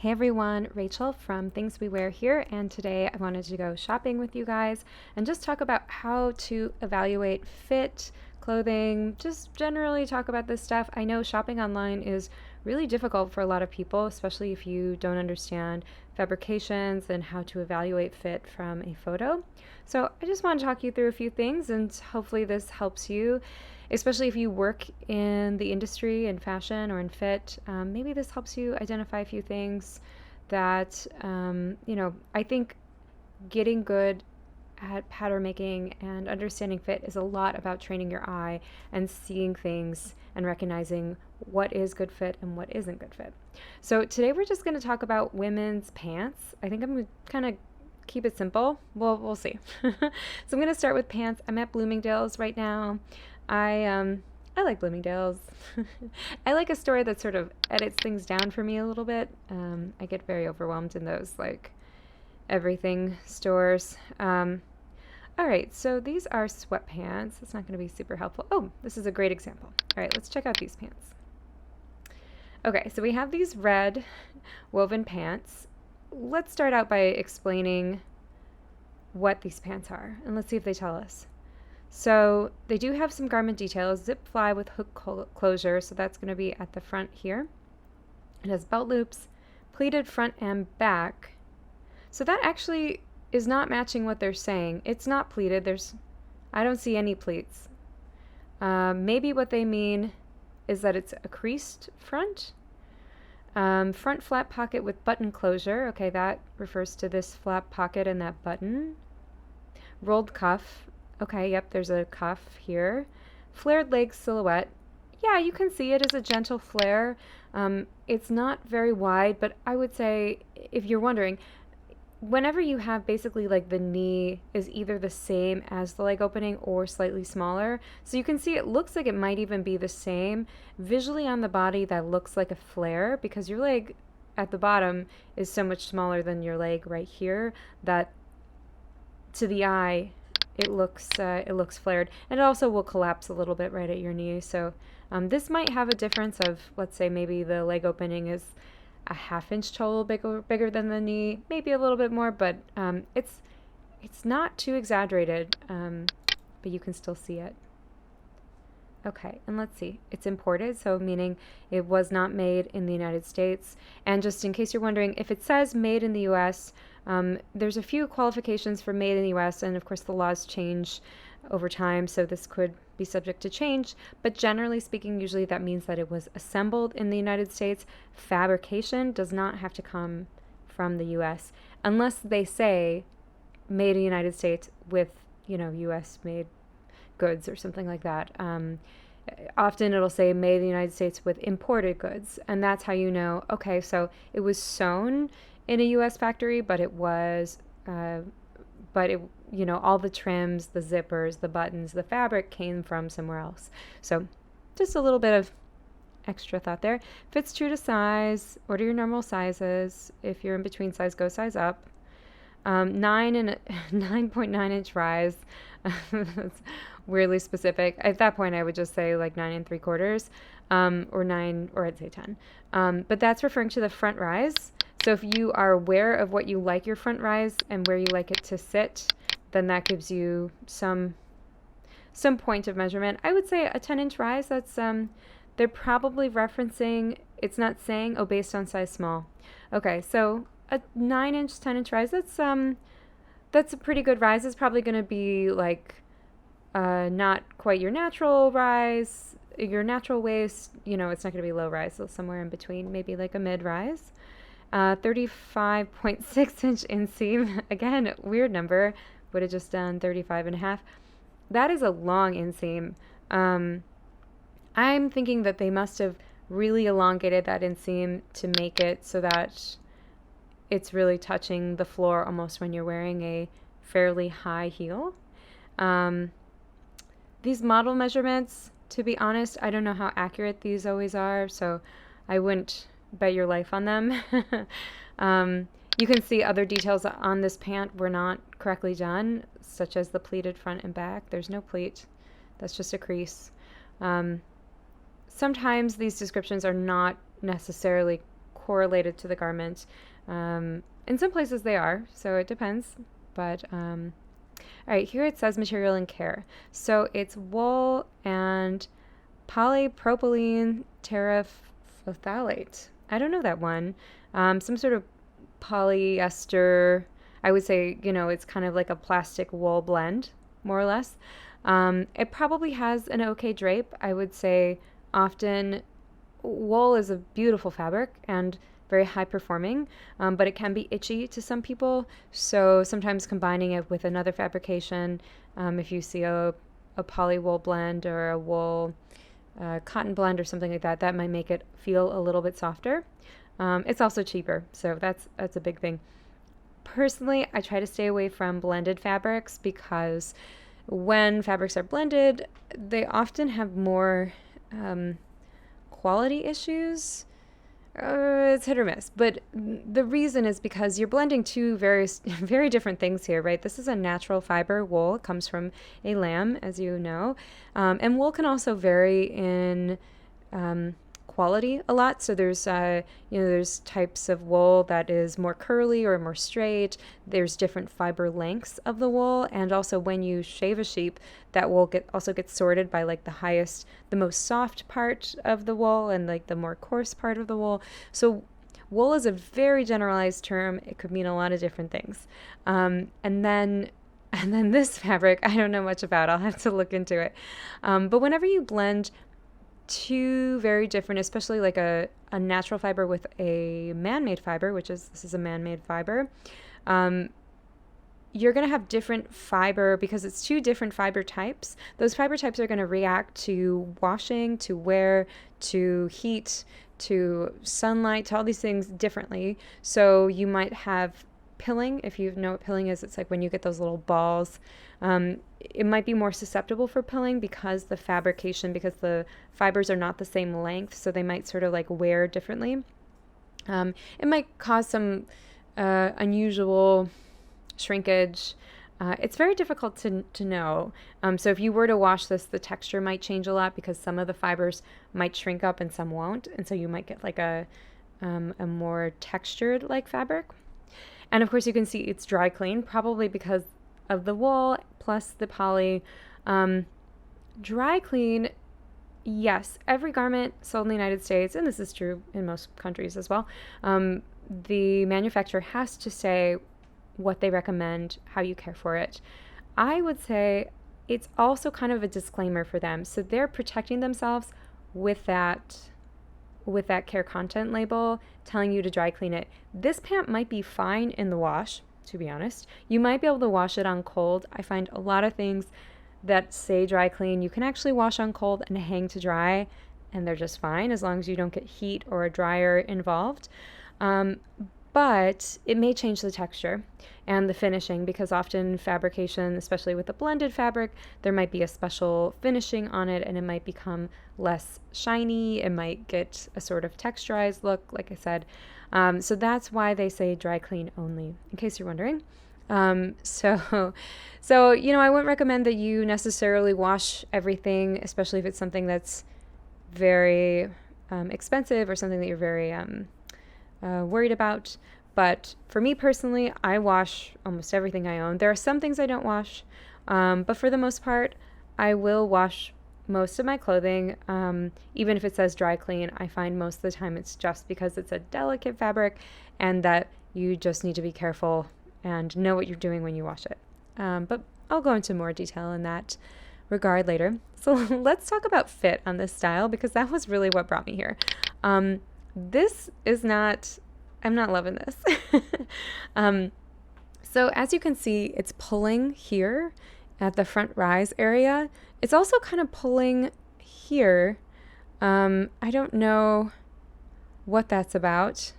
Hey everyone, Rachel from Things We Wear here, and today I wanted to go shopping with you guys and just talk about how to evaluate fit, clothing, just generally talk about this stuff. I know shopping online is really difficult for a lot of people, especially if you don't understand fabrications and how to evaluate fit from a photo. So I just want to talk you through a few things, and hopefully this helps you, especially if you work in the industry in fashion or in fit. Maybe this helps you identify a few things that, I think getting good at pattern making and understanding fit is a lot about training your eye and seeing things and recognizing what is good fit and what isn't good fit. So today we're just going to talk about women's pants. I think I'm going to kind of keep it simple. Well, we'll see. So I'm going to start with pants. I'm at Bloomingdales right now. I like Bloomingdales. I like a store that sort of edits things down for me a little bit. I get very overwhelmed in those like everything stores. All right, so these are sweatpants. It's not going to be super helpful. Oh, this is a great example. All right, let's check out these pants. Okay, so we have these red woven pants. Let's start out by explaining what these pants are, and let's see if they tell us. So they do have some garment details, zip fly with hook closure, so that's going to be at the front here. It has belt loops, pleated front and back. So that actually is not matching what they're saying. It's not pleated. I don't see any pleats. Maybe what they mean is that it's a creased front. Front flap pocket with button closure. Okay, that refers to this flap pocket and that button. Rolled cuff. Okay, yep, there's a cuff here. Flared leg silhouette. Yeah, you can see it as a gentle flare. It's not very wide, but I would say, if you're wondering, whenever you have basically like the knee is either the same as the leg opening or slightly smaller, so you can see it looks like it might even be the same. Visually on the body, that looks like a flare because your leg at the bottom is so much smaller than your leg right here that to the eye, it looks flared, and it also will collapse a little bit right at your knee. So this might have a difference of, let's say, maybe the leg opening is a ½ inch total bigger than the knee, maybe a little bit more, but it's not too exaggerated, but you can still see it. Okay, and let's see. It's imported, so meaning it was not made in the United States. And just in case you're wondering, if it says made in the U.S., there's a few qualifications for made in the U.S., and of course the laws change over time, so this could be subject to change. But generally speaking, usually that means that it was assembled in the United States. Fabrication does not have to come from the U.S. unless they say made in the United States with, U.S. made goods or something like that. Often it'll say made in the United States with imported goods, and that's how you know, okay, so it was sewn in a U.S. factory, but it was, all the trims, the zippers, the buttons, the fabric came from somewhere else. So just a little bit of extra thought there. Fits true to size. Order your normal sizes. If you're in between size, go size up. 9.9 inch rise. That's weirdly specific. At that point, I would just say like 9 3/4, or 9, or I'd say 10. But that's referring to the front rise. So if you are aware of what you like your front rise and where you like it to sit, then that gives you some point of measurement. I would say a 10-inch rise. That's they're probably referencing. It's not saying based on size small. Okay, so a 9-inch, 10-inch rise. That's a pretty good rise. It's probably going to be like not quite your natural rise, your natural waist. It's not going to be low rise, so somewhere in between, maybe like a mid rise. 35.6-inch inseam. Again, weird number. Would have just done 35.5. That is a long inseam. I'm thinking that they must have really elongated that inseam to make it so that it's really touching the floor almost when you're wearing a fairly high heel. These model measurements, to be honest, I don't know how accurate these always are, so I wouldn't bet your life on them. You can see other details on this pant were not correctly done, such as the pleated front and back. There's no pleat. That's just a crease. Sometimes these descriptions are not necessarily correlated to the garment. In some places they are, so it depends. But all right, here it says material and care. So it's wool and polypropylene terephthalate. I don't know that one. Some sort of polyester. I would say, it's kind of like a plastic wool blend, more or less. It probably has an okay drape. I would say often wool is a beautiful fabric and very high performing, but it can be itchy to some people. So sometimes combining it with another fabrication, if you see a poly wool blend or a wool cotton blend or something like that, that might make it feel a little bit softer. It's also cheaper, so that's a big thing. Personally, I try to stay away from blended fabrics because when fabrics are blended, they often have more quality issues. It's hit or miss, but the reason is because you're blending two very different things here, right? This is a natural fiber wool. It comes from a lamb, as you know, and wool can also vary in quality a lot. So there's types of wool that is more curly or more straight. There's different fiber lengths of the wool, and also when you shave a sheep, that wool also gets sorted by like the most soft part of the wool and like the more coarse part of the wool. So wool is a very generalized term. It could mean a lot of different things. And then this fabric, I don't know much about. I'll have to look into it. But whenever you blend two very different, especially like a natural fiber with a man-made fiber, this is a man-made fiber, you're going to have different fiber because it's two different fiber types. Those fiber types are going to react to washing, to wear, to heat, to sunlight, to all these things differently. So you might have pilling. If you know what pilling is, it's like when you get those little balls. It might be more susceptible for pilling because the fibers are not the same length, so they might sort of like wear differently. It might cause some unusual shrinkage. It's very difficult to know. So if you were to wash this, the texture might change a lot because some of the fibers might shrink up and some won't, and so you might get like a more textured like fabric. And of course you can see it's dry clean, probably because of the wool plus the poly. Dry clean, yes, every garment sold in the United States, and this is true in most countries as well, the manufacturer has to say what they recommend, how you care for it. I would say it's also kind of a disclaimer for them. So they're protecting themselves with that care content label telling you to dry clean it. This pant might be fine in the wash, to be honest. You might be able to wash it on cold. I find a lot of things that say dry clean, you can actually wash on cold and hang to dry, and they're just fine as long as you don't get heat or a dryer involved. But it may change the texture and the finishing because often fabrication, especially with a blended fabric, there might be a special finishing on it and it might become less shiny. It might get a sort of texturized look, like I said. So that's why they say dry clean only, in case you're wondering. So I wouldn't recommend that you necessarily wash everything, especially if it's something that's very expensive or something that you're very worried about. But for me personally, I wash almost everything I own. There are some things I don't wash, but for the most part, I will wash most of my clothing. Even if it says dry clean, I find most of the time it's just because it's a delicate fabric and that you just need to be careful and know what you're doing when you wash it. But I'll go into more detail in that regard later. So let's talk about fit on this style because that was really what brought me here. I'm not loving this. So as you can see, it's pulling here at the front rise area. It's also kind of pulling here. I don't know what that's about.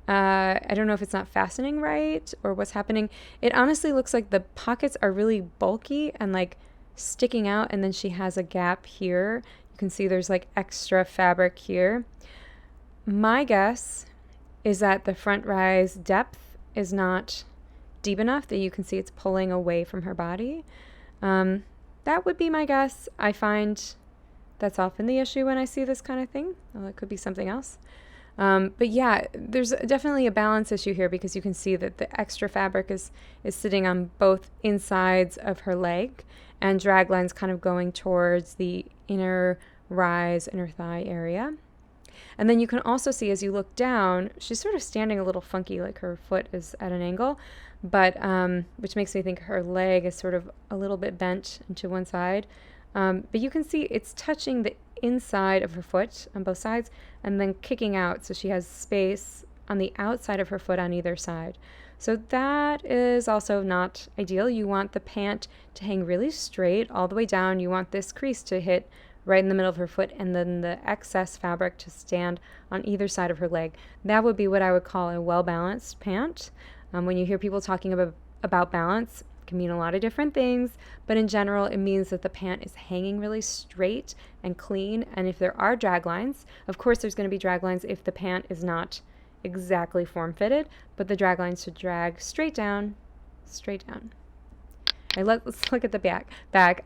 I don't know if it's not fastening right or what's happening. It honestly looks like the pockets are really bulky and like sticking out, and then she has a gap here. You can see there's like extra fabric here. My guess is that the front rise depth is not deep enough that you can see it's pulling away from her body. That would be my guess. I find that's often the issue when I see this kind of thing. Well, it could be something else. But yeah, there's definitely a balance issue here because you can see that the extra fabric is sitting on both insides of her leg, and drag lines kind of going towards the inner rise, inner thigh area. And then you can also see as you look down, she's sort of standing a little funky, like her foot is at an angle, but which makes me think her leg is sort of a little bit bent into one side. But you can see it's touching the inside of her foot on both sides and then kicking out, so she has space on the outside of her foot on either side. So that is also not ideal. You want the pant to hang really straight all the way down. You want this crease to hit right in the middle of her foot, and then the excess fabric to stand on either side of her leg. That would be what I would call a well-balanced pant. When you hear people talking about balance, it can mean a lot of different things, but in general, it means that the pant is hanging really straight and clean. And if there are drag lines, of course there's going to be drag lines if the pant is not exactly form-fitted, but the drag lines should drag straight down, straight down. Let's look at the back.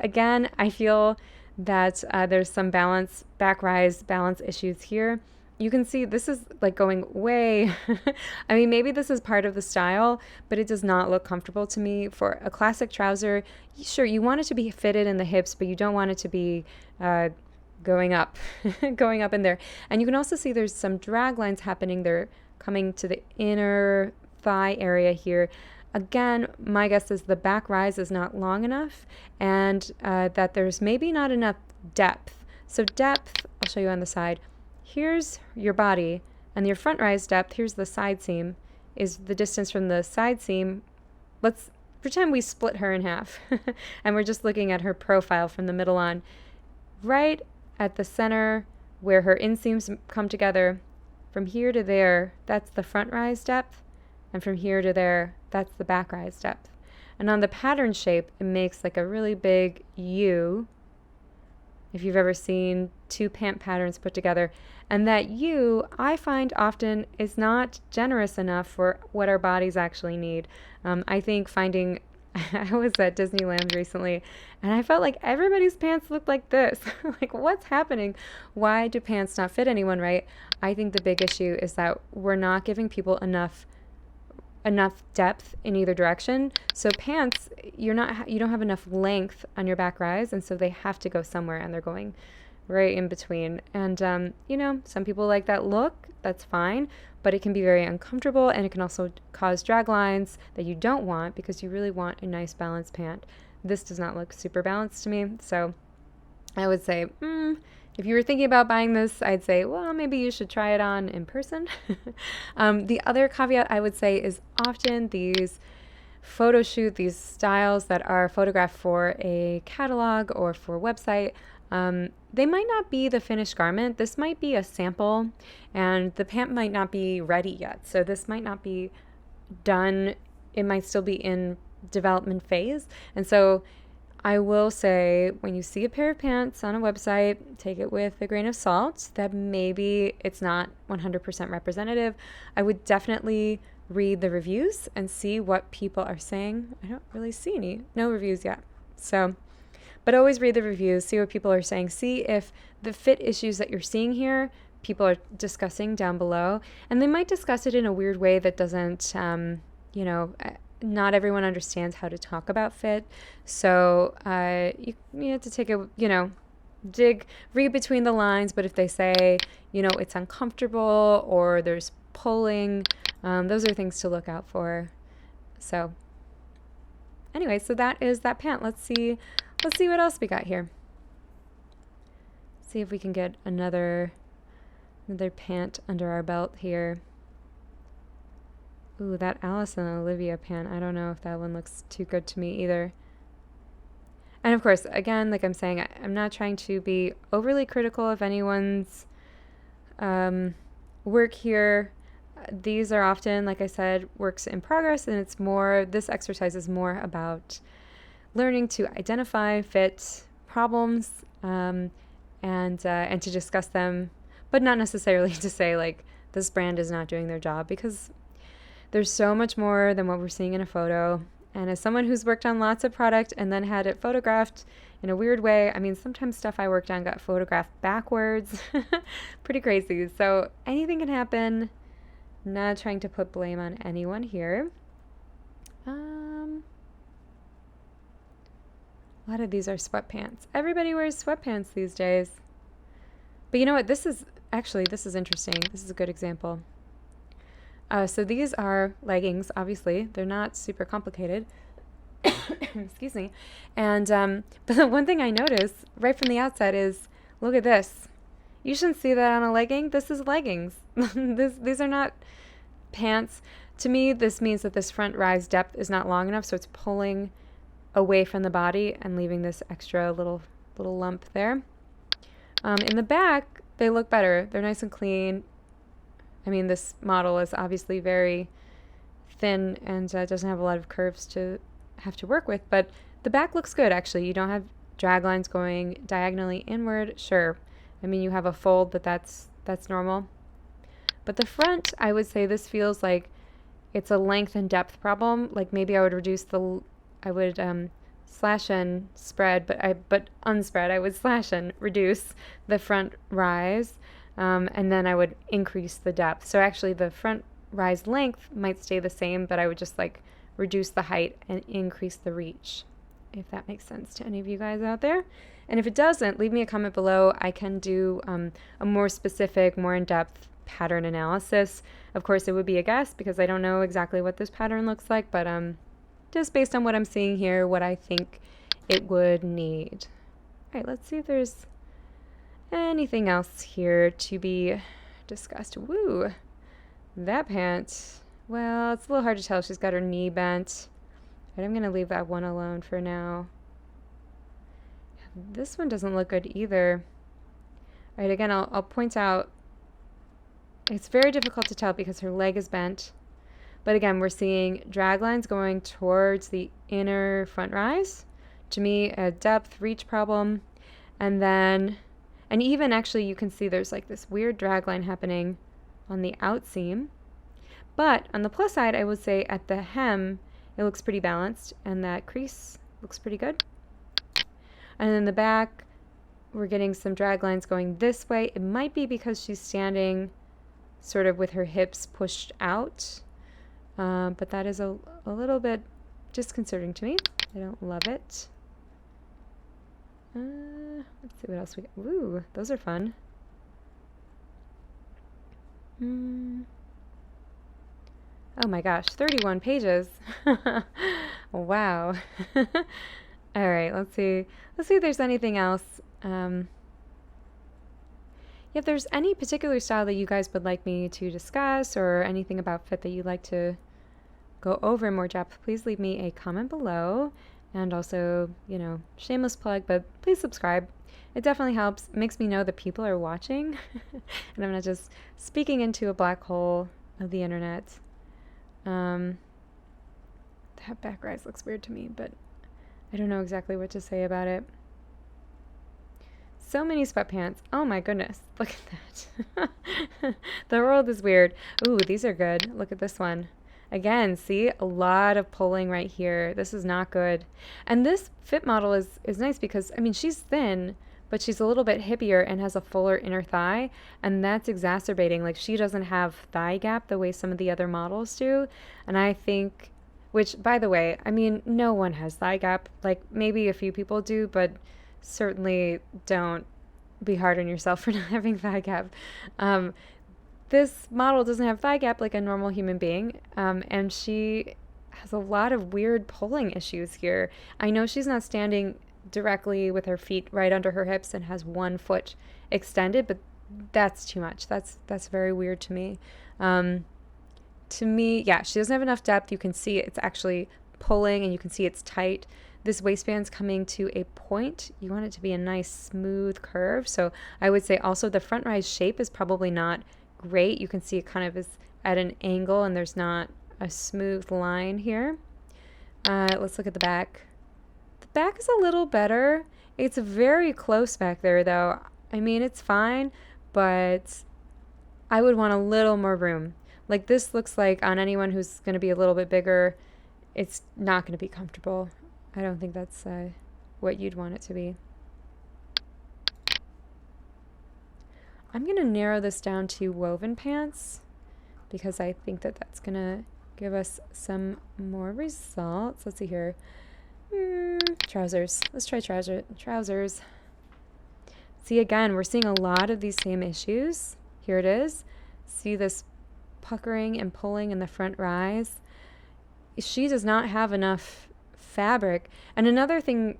Again, I feel that there's some back rise balance issues here. You can see this is like going way, I mean, maybe this is part of the style, but it does not look comfortable to me. For a classic trouser, sure, you want it to be fitted in the hips, but you don't want it to be going up, going up in there. And you can also see there's some drag lines happening. They're coming to the inner thigh area here. Again, my guess is the back rise is not long enough, and that there's maybe not enough depth. So depth, I'll show you on the side. Here's your body, and your front rise depth, here's the side seam, is the distance from the side seam. Let's pretend we split her in half, and we're just looking at her profile from the middle on. Right at the center where her inseams come together, from here to there, that's the front rise depth, and from here to there, that's the back rise depth. And on the pattern shape, it makes like a really big U, if you've ever seen two pant patterns put together. And that U, I find often, is not generous enough for what our bodies actually need. I think finding, I was at Disneyland recently, and I felt like everybody's pants looked like this. Like, what's happening? Why do pants not fit anyone right? I think the big issue is that we're not giving people enough depth in either direction. So pants, you don't have enough length on your back rise, and so they have to go somewhere, and they're going right in between. And some people like that look, that's fine, but it can be very uncomfortable, and it can also cause drag lines that you don't want because you really want a nice balanced pant. This does not look super balanced to me, so I would say if you were thinking about buying this, I'd say, well, maybe you should try it on in person. The other caveat I would say is often these these styles that are photographed for a catalog or for a website, they might not be the finished garment. This might be a sample, and the pant might not be ready yet. So this might not be done. It might still be in development phase. And so I will say, when you see a pair of pants on a website, take it with a grain of salt, that maybe it's not 100% representative. I would definitely read the reviews and see what people are saying. I don't really see no reviews yet. So, but always read the reviews, see what people are saying. See if the fit issues that you're seeing here, people are discussing down below. And they might discuss it in a weird way that doesn't, not everyone understands how to talk about fit. So you have to take read between the lines. But if they say, it's uncomfortable or there's pulling, those are things to look out for. So anyway, so that is that pant. Let's see what else we got here. See if we can get another pant under our belt here. Ooh, that Alice and Olivia pant. I don't know if that one looks too good to me either. And of course, again, like I'm saying, I'm not trying to be overly critical of anyone's work here. These are often, like I said, works in progress, and this exercise is more about learning to identify fit problems and to discuss them, but not necessarily to say like this brand is not doing their job, because there's so much more than what we're seeing in a photo. And as someone who's worked on lots of product and then had it photographed in a weird way, I mean, sometimes stuff I worked on got photographed backwards. Pretty crazy. So anything can happen. Not trying to put blame on anyone here. A lot of these are sweatpants. Everybody wears sweatpants these days. But you know what? This is interesting. This is a good example. So these are leggings, obviously. They're not super complicated. Excuse me. And but the one thing I noticed right from the outset is, look at this. You shouldn't see that on a legging. This is leggings. These are not pants. To me, this means that this front rise depth is not long enough, so it's pulling away from the body and leaving this extra little lump there. In the back, they look better. They're nice and clean. I mean, this model is obviously very thin and doesn't have a lot of curves to have to work with, but the back looks good, actually. You don't have drag lines going diagonally inward. Sure. I mean, you have a fold, but that's normal. But the front, I would say this feels like it's a length and depth problem. Like maybe I would slash and spread, but unspread. I would slash and reduce the front rise, and then I would increase the depth. So actually the front rise length might stay the same, but I would just like reduce the height and increase the reach, if that makes sense to any of you guys out there. And if it doesn't, leave me a comment below. I can do a more specific, more in-depth pattern analysis. Of course, it would be a guess because I don't know exactly what this pattern looks like, but just based on what I'm seeing here, what I think it would need. All right, let's see if there's anything else here to be discussed. Woo, that pant. Well, it's a little hard to tell. She's got her knee bent. Right, I'm going to leave that one alone for now. This one doesn't look good either. All right, again, I'll point out it's very difficult to tell because her leg is bent. But again, we're seeing drag lines going towards the inner front rise. To me, a depth reach problem. And even actually you can see there's like this weird drag line happening on the out seam. But on the plus side, I would say at the hem, it looks pretty balanced and that crease looks pretty good. And in the back, we're getting some drag lines going this way. It might be because she's standing sort of with her hips pushed out. But that is a little bit disconcerting to me. I don't love it. Let's see what else we got. Ooh, those are fun. Oh my gosh, 31 pages. Wow. All right, let's see if there's anything else. If there's any particular style that you guys would like me to discuss or anything about fit that you'd like to go over in more depth, please leave me a comment below. And also, shameless plug, but please subscribe. It definitely helps. It makes me know that people are watching and I'm not just speaking into a black hole of the internet. That back rise looks weird to me, but I don't know exactly what to say about it. So many sweatpants. Oh my goodness. Look at that. The world is weird. Ooh, these are good. Look at this one. Again, see, a lot of pulling right here. This is not good. And this fit model is nice because, I mean, she's thin, but she's a little bit hippier and has a fuller inner thigh. And that's exacerbating. Like, she doesn't have thigh gap the way some of the other models do. And I think, which, by the way, I mean, no one has thigh gap. Like, maybe a few people do, but certainly don't be hard on yourself for not having thigh gap. This model doesn't have thigh gap like a normal human being, and she has a lot of weird pulling issues here. I know she's not standing directly with her feet right under her hips and has one foot extended, but that's too much. That's very weird to me. To me, yeah, she doesn't have enough depth. You can see it's actually pulling, and you can see it's tight. This waistband's coming to a point. You want it to be a nice smooth curve. So I would say also the front rise shape is probably not great. You can see it kind of is at an angle and there's not a smooth line here. Let's look at the back. The back is a little better. It's very close back there though. I mean, it's fine, but I would want a little more room. Like this looks like on anyone who's going to be a little bit bigger, it's not going to be comfortable. I don't think that's what you'd want it to be. I'm going to narrow this down to woven pants because I think that that's going to give us some more results. Let's see here. Trousers. Let's try trousers. See, again, we're seeing a lot of these same issues. Here it is. See this puckering and pulling in the front rise. She does not have enough fabric. And another thing,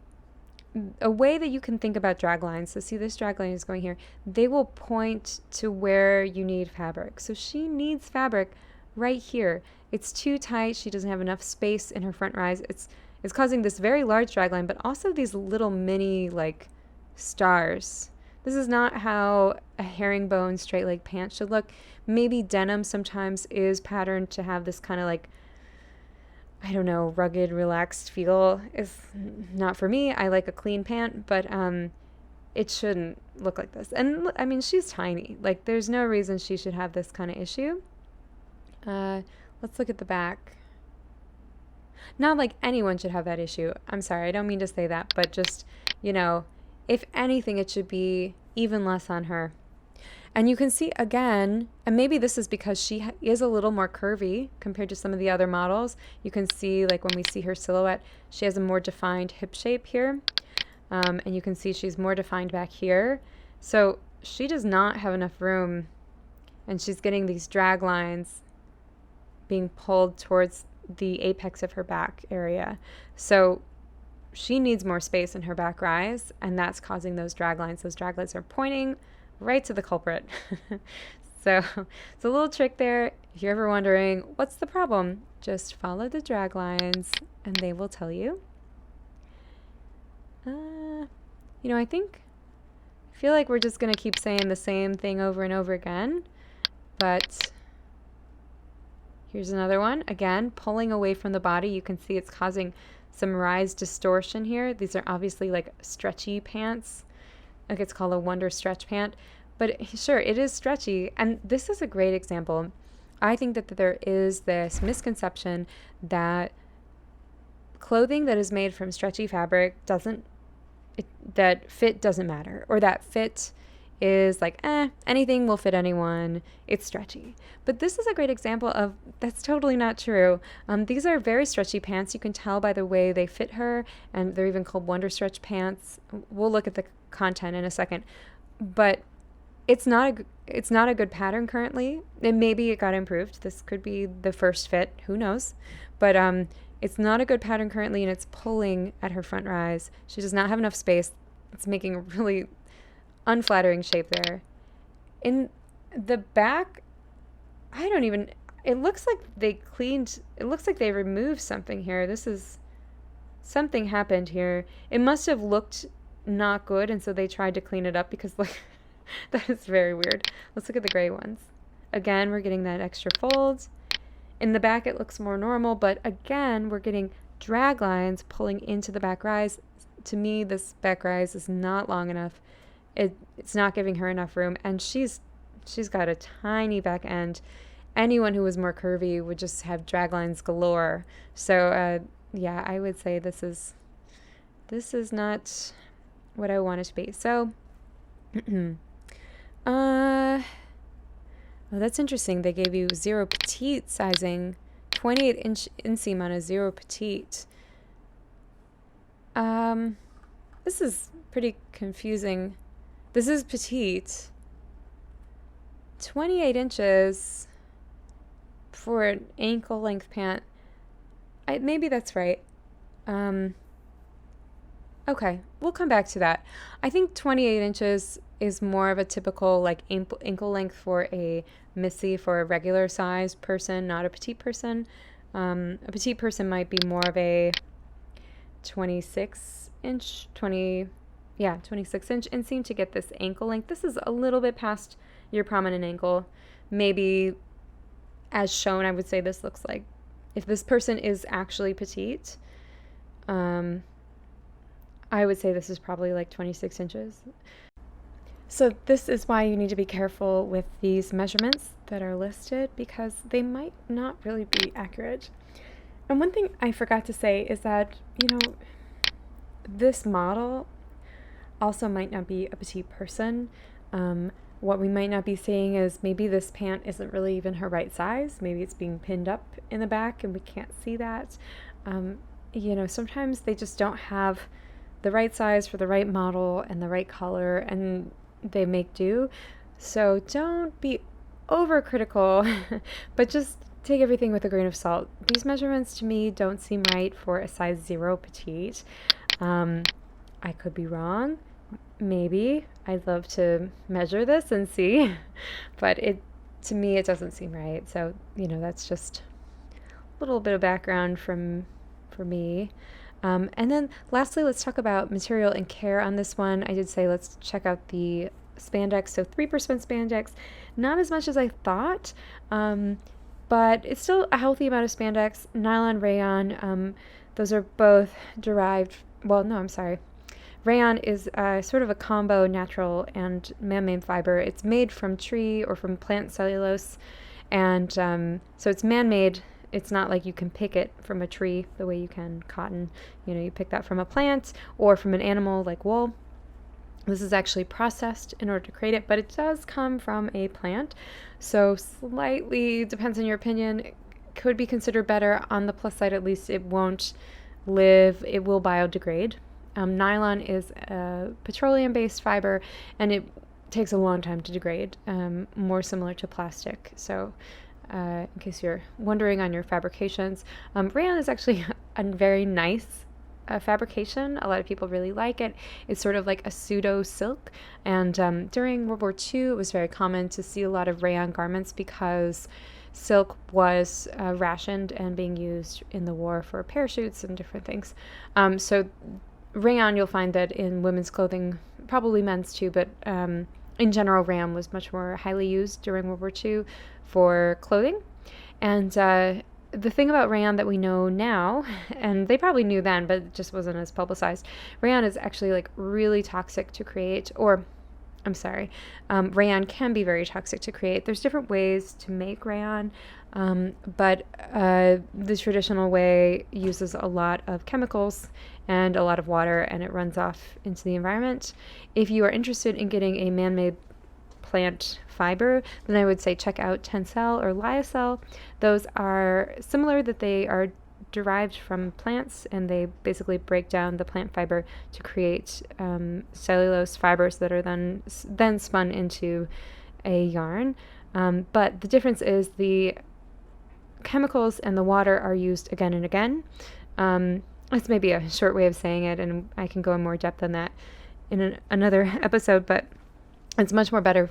a way that you can think about drag lines, so see this drag line is going here, they will point to where you need fabric. So she needs fabric right here. It's too tight. She doesn't have enough space in her front rise. It's causing this very large drag line, but also these little mini like stars. This is not how a herringbone straight leg pant should look. Maybe denim sometimes is patterned to have this kind of like, I don't know, rugged, relaxed feel. Is not for me. I like a clean pant, but it shouldn't look like this. And I mean, she's tiny. Like, there's no reason she should have this kind of issue. Let's look at the back. Not like anyone should have that issue. I'm sorry, I don't mean to say that, but just, you know, if anything, it should be even less on her. And you can see again, and maybe this is because she is a little more curvy compared to some of the other models. You can see, like when we see her silhouette, she has a more defined hip shape here. And you can see she's more defined back here. So she does not have enough room, and she's getting these drag lines being pulled towards the apex of her back area. So she needs more space in her back rise, and that's causing those drag lines. Those drag lines are pointing right to the culprit. So it's a little trick there. If you're ever wondering, what's the problem? Just follow the drag lines and they will tell you. You know, I feel like we're just going to keep saying the same thing over and over again. But here's another one. Again, pulling away from the body. You can see it's causing some rise distortion here. These are obviously like stretchy pants. Like, it's called a Wonder Stretch pant. But sure, it is stretchy. And this is a great example. I think that there is this misconception that clothing that is made from stretchy fabric that fit doesn't matter, or that fit is like, anything will fit anyone, it's stretchy. But this is a great example of that's totally not true. These are very stretchy pants. You can tell by the way they fit her, and they're even called Wonder Stretch pants. We'll look at the content in a second. But it's not a good pattern currently. And maybe it got improved. This could be the first fit, who knows. But it's not a good pattern currently, and it's pulling at her front rise. She does not have enough space. It's making a really unflattering shape there. In the back, it looks like they removed something here. Something happened here. It must have looked not good, and so they tried to clean it up because, like, that is very weird. Let's look at the gray ones. Again, we're getting that extra fold. In the back, it looks more normal, but again, we're getting drag lines pulling into the back rise. To me, this back rise is not long enough. It's not giving her enough room, and she's got a tiny back end. Anyone who was more curvy would just have drag lines galore. So yeah, I would say this is not what I want it to be. So well, that's interesting. They gave you 0 petite sizing, 28-inch inseam on a 0 petite. This is pretty confusing. This is petite. 28 inches for an ankle length pant. Maybe that's right. Okay, we'll come back to that. I think 28 inches is more of a typical like ankle length for a Missy, for a regular sized person, not a petite person. A petite person might be more of a 26 inch inseam to get this ankle length. This is a little bit past your prominent ankle. Maybe as shown, I would say this looks like, if this person is actually petite, I would say this is probably like 26 inches. So this is why you need to be careful with these measurements that are listed, because they might not really be accurate. And one thing I forgot to say is that, this model also might not be a petite person. What we might not be seeing is maybe this pant isn't really even her right size. Maybe it's being pinned up in the back and we can't see that. Sometimes they just don't have the right size for the right model and the right color, and they make do. So don't be overcritical, but just take everything with a grain of salt. These measurements to me don't seem right for a size 0 petite. I could be wrong. Maybe. I'd love to measure this and see, but to me it doesn't seem right. So, that's just a little bit of background for me. And then lastly, let's talk about material and care on this one. I did say let's check out the spandex. So 3% spandex, not as much as I thought, but it's still a healthy amount of spandex. Nylon, rayon, those are both derived, well, no, I'm sorry. Rayon is sort of a combo natural and man-made fiber. It's made from tree or from plant cellulose, and so it's man-made. It's not like you can pick it from a tree the way you can cotton. You pick that from a plant or from an animal like wool. This is actually processed in order to create it, but it does come from a plant. So slightly, depends on your opinion, it could be considered better. On the plus side, at least it will biodegrade. Nylon is a petroleum-based fiber, and it takes a long time to degrade, more similar to plastic. So in case you're wondering on your fabrications, rayon is actually a very nice fabrication. A lot of people really like it. It's sort of like a pseudo silk, and during World War II it was very common to see a lot of rayon garments because silk was rationed and being used in the war for parachutes and different things. So rayon, you'll find that in women's clothing, probably men's too, but in general, rayon was much more highly used during World War II for clothing. And the thing about rayon that we know now, and they probably knew then, but it just wasn't as publicized, rayon is actually like really toxic to create, or I'm sorry, rayon can be very toxic to create. There's different ways to make rayon, but the traditional way uses a lot of chemicals and a lot of water, and it runs off into the environment. If you are interested in getting a man-made plant fiber, then I would say check out Tencel or lyocell. Those are similar, that they are derived from plants, and they basically break down the plant fiber to create cellulose fibers that are then spun into a yarn. But the difference is the chemicals and the water are used again and again. That's maybe a short way of saying it, and I can go in more depth on that in another episode, but it's much better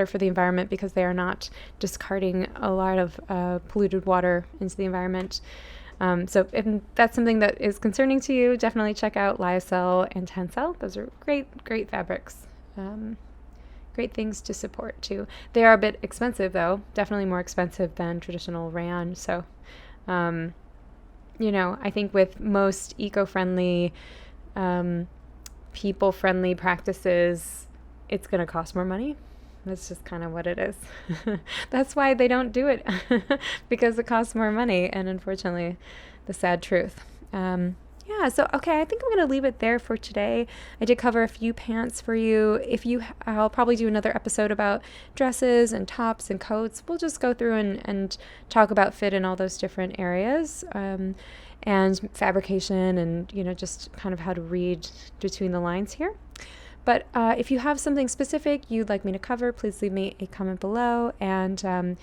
for the environment because they are not discarding a lot of polluted water into the environment. So if that's something that is concerning to you, definitely check out lyocell and Tencel. Those are great fabrics. Great things to support too. They are a bit expensive though, definitely more expensive than traditional rayon. So, I think with most eco-friendly, people-friendly practices, it's going to cost more money. That's just kind of what it is. That's why they don't do it, because it costs more money, and unfortunately, the sad truth. So okay, I think I'm going to leave it there for today. I did cover a few pants for you. I'll probably do another episode about dresses and tops and coats. We'll just go through and talk about fit in all those different areas, and fabrication, and just kind of how to read between the lines here. But if you have something specific you'd like me to cover, please leave me a comment below. And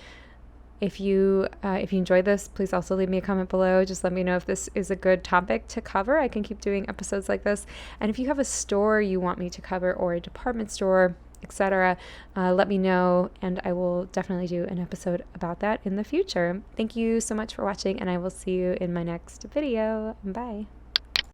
if you enjoyed this, please also leave me a comment below. Just let me know if this is a good topic to cover. I can keep doing episodes like this. And if you have a store you want me to cover, or a department store, etc., let me know, and I will definitely do an episode about that in the future. Thank you so much for watching, and I will see you in my next video. Bye.